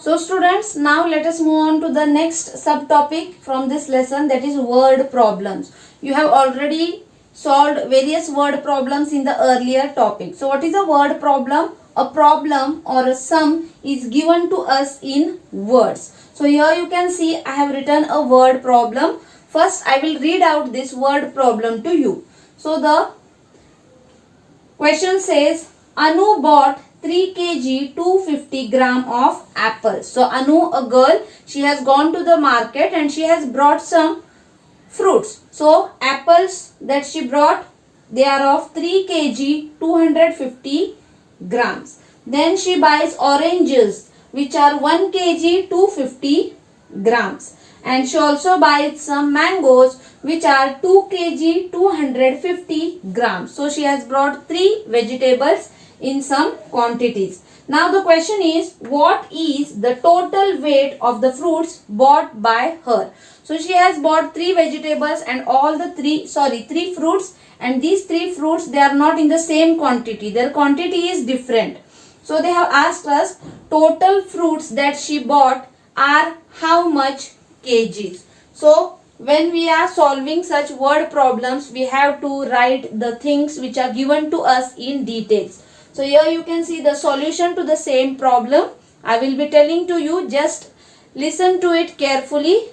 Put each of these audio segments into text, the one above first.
So students, now let us move on to the next subtopic from this lesson, that is word problems. You have already solved various word problems in the earlier topic. So what is a word problem? A problem or a sum is given to us in words. So here you can see I have written a word problem. First I will read out this word problem to you. So the question says, Anu bought 3 kg 250 gram of apples. So Anu, a girl, she has gone to the market and she has brought some fruits. So apples that she brought, they are of 3 kg 250 grams. Then she buys oranges which are 1 kg 250 grams. And she also buys some mangoes which are 2 kg 250 grams. So she has brought 3 vegetables in some quantities. Now the question is, what is the total weight of the fruits bought by her? So she has bought 3 vegetables and all the 3 fruits, and these 3 fruits, they are not in the same quantity. Their quantity is different. So they have asked us total fruits that she bought are how much kgs. So when we are solving such word problems, we have to write the things which are given to us in details. So here you can see the solution to the same problem. I will be telling to you, just listen to it carefully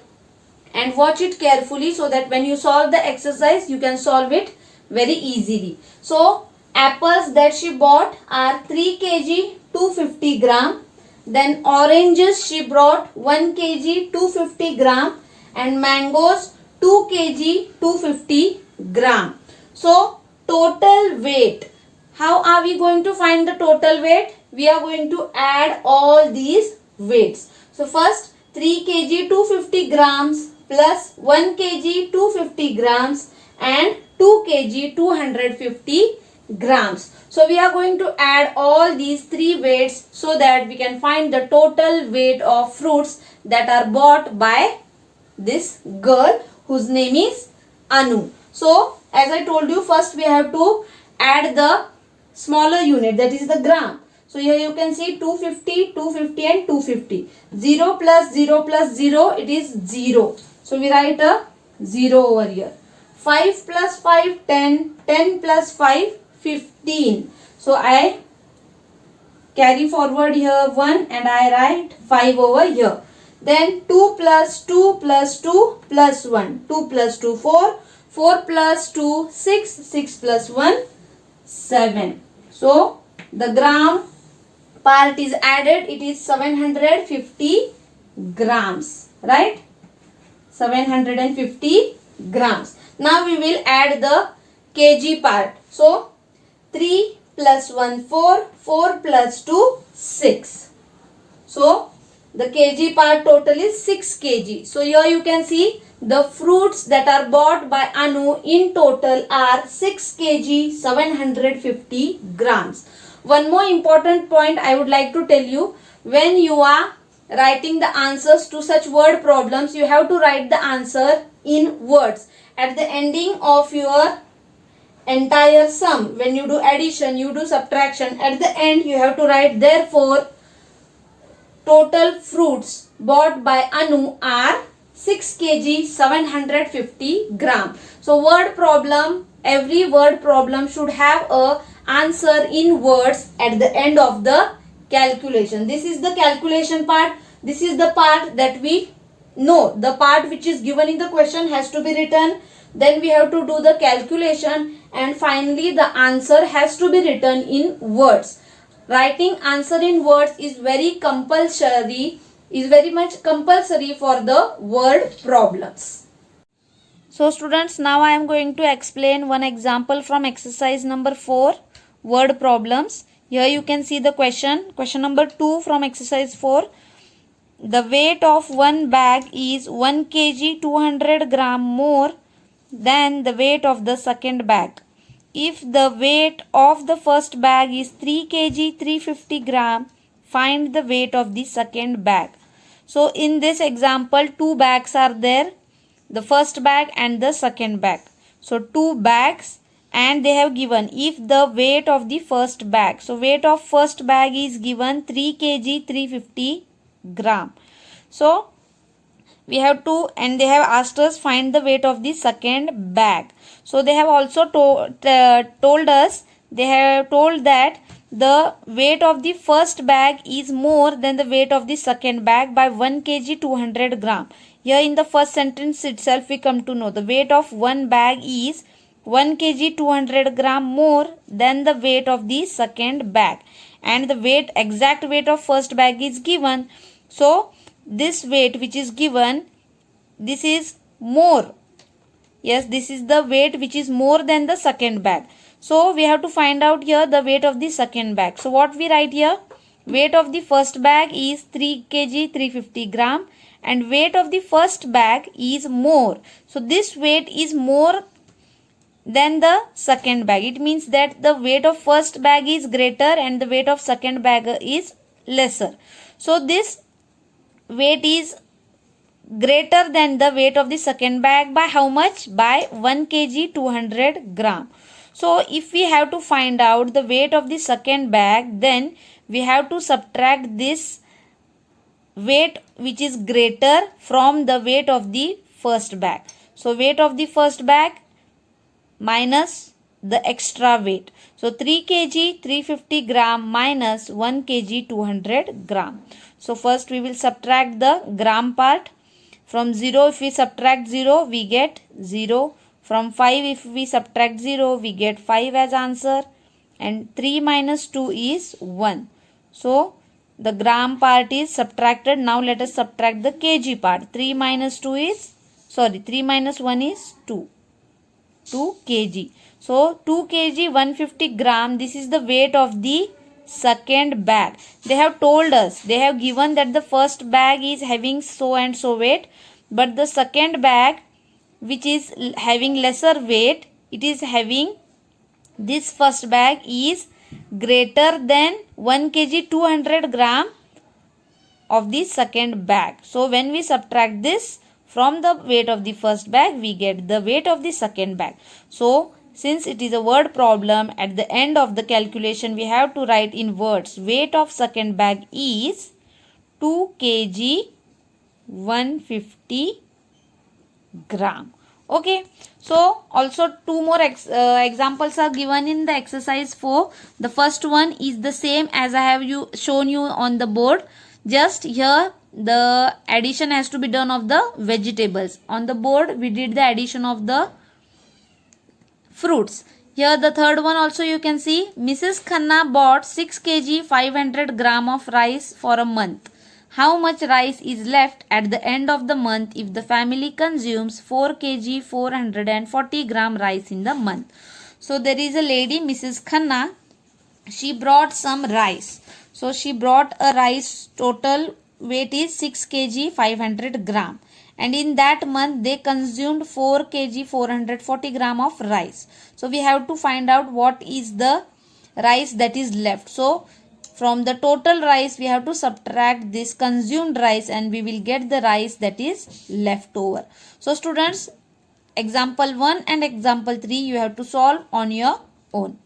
and watch it carefully so that when you solve the exercise, you can solve it very easily. So apples that she bought are 3 kg 250 gram. Then oranges she brought 1 kg 250 gram and mangoes 2 kg 250 gram. So total weight. How are we going to find the total weight? We are going to add all these weights. So first 3 kg 250 grams plus 1 kg 250 grams and 2 kg 250 grams. So we are going to add all these 3 weights so that we can find the total weight of fruits that are bought by this girl whose name is Anu. So as I told you, first we have to add the smaller unit, that is the gram. So here you can see 250, 250 and 250. 0 plus 0 plus 0, it is 0. So we write a 0 over here. 5 plus 5, 10. 10 plus 5, 15. So I carry forward here 1 and I write 5 over here. Then 2 plus 2 plus 2 plus 1. 2 plus 2, 4. 4 plus 2, 6. 6 plus 1, 7. So the gram part is added. It is 750 grams. Right? 750 grams. Now we will add the kg part. So 3 plus 1, 4. 4 plus 2, 6. So the kg part total is 6 kg. So here you can see the fruits that are bought by Anu in total are 6 kg 750 grams. One more important point I would like to tell you, when you are writing the answers to such word problems, you have to write the answer in words. At the ending of your entire sum, when you do addition, you do subtraction, at the end you have to write, therefore total fruits bought by Anu are 6 kg 750 gram. So word problem, every word problem should have a answer in words at the end of the calculation. This is the calculation part. This is the part that we know. The part which is given in the question has to be written. Then we have to do the calculation and finally the answer has to be written in words. Writing answer in words is very much compulsory for the word problems. So students, now I am going to explain one example from exercise number 4, word problems. Here you can see the question number 2 from exercise 4. The weight of one bag is 1 kg 200 gram more than the weight of the second bag. If the weight of the first bag is 3 kg 350 gram, find the weight of the second bag. So in this example, 2 bags are there, the first bag and the second bag. So 2 bags, and they have given if the weight of the first bag. So weight of first bag is given 3 kg 350 gram. So we have to, and they have asked us find the weight of the second bag. So they have also told us, they have told that the weight of the first bag is more than the weight of the second bag by 1 kg 200 gram. Here in the first sentence itself we come to know the weight of one bag is 1 kg 200 gram more than the weight of the second bag, and the weight, exact weight of first bag is given. So this weight which is given, this is more. Yes, this is the weight which is more than the second bag. So we have to find out here the weight of the second bag. So what we write here? Weight of the first bag is 3 kg 350 gram and weight of the first bag is more. So this weight is more than the second bag. It means that the weight of first bag is greater and the weight of second bag is lesser. So this weight is greater than the weight of the second bag by how much? By 1 kg 200 gram. So if we have to find out the weight of the second bag, then we have to subtract this weight which is greater from the weight of the first bag. So weight of the first bag minus the extra weight. So 3 kg 350 gram minus 1 kg 200 gram. So first we will subtract the gram part. From 0 if we subtract 0 we get 0. From 5 if we subtract 0 we get 5 as answer, and 3 minus 2 is 1. So the gram part is subtracted. Now let us subtract the kg part. 3 minus 1 is 2 kg. So 2 kg 150 gram, this is the weight of the second bag. They have told us, they have given that the first bag is having so and so weight, but the second bag which is having lesser weight, it is having, this first bag is greater than 1 kg 200 gram of the second bag. So when we subtract this from the weight of the first bag, we get the weight of the second bag. So since it is a word problem, at the end of the calculation we have to write in words, weight of second bag is 2 kg 150 gram. Okay, so also two more examples are given in the exercise 4. The first one is the same as I have shown you on the board. Just here the addition has to be done of the vegetables. On the board we did the addition of the fruits. Here the third one also you can see, Mrs. Khanna bought 6 kg 500 gram of rice for a month. How much rice is left at the end of the month if the family consumes 4 kg 440 gram rice in the month? So there is a lady, Mrs. Khanna, she brought some rice. So she brought a rice, total weight is 6 kg 500 gram. And in that month they consumed 4 kg 440 gram of rice. So we have to find out what is the rice that is left. So from the total rice we have to subtract this consumed rice and we will get the rice that is left over. So students, example 1 and example 3 you have to solve on your own.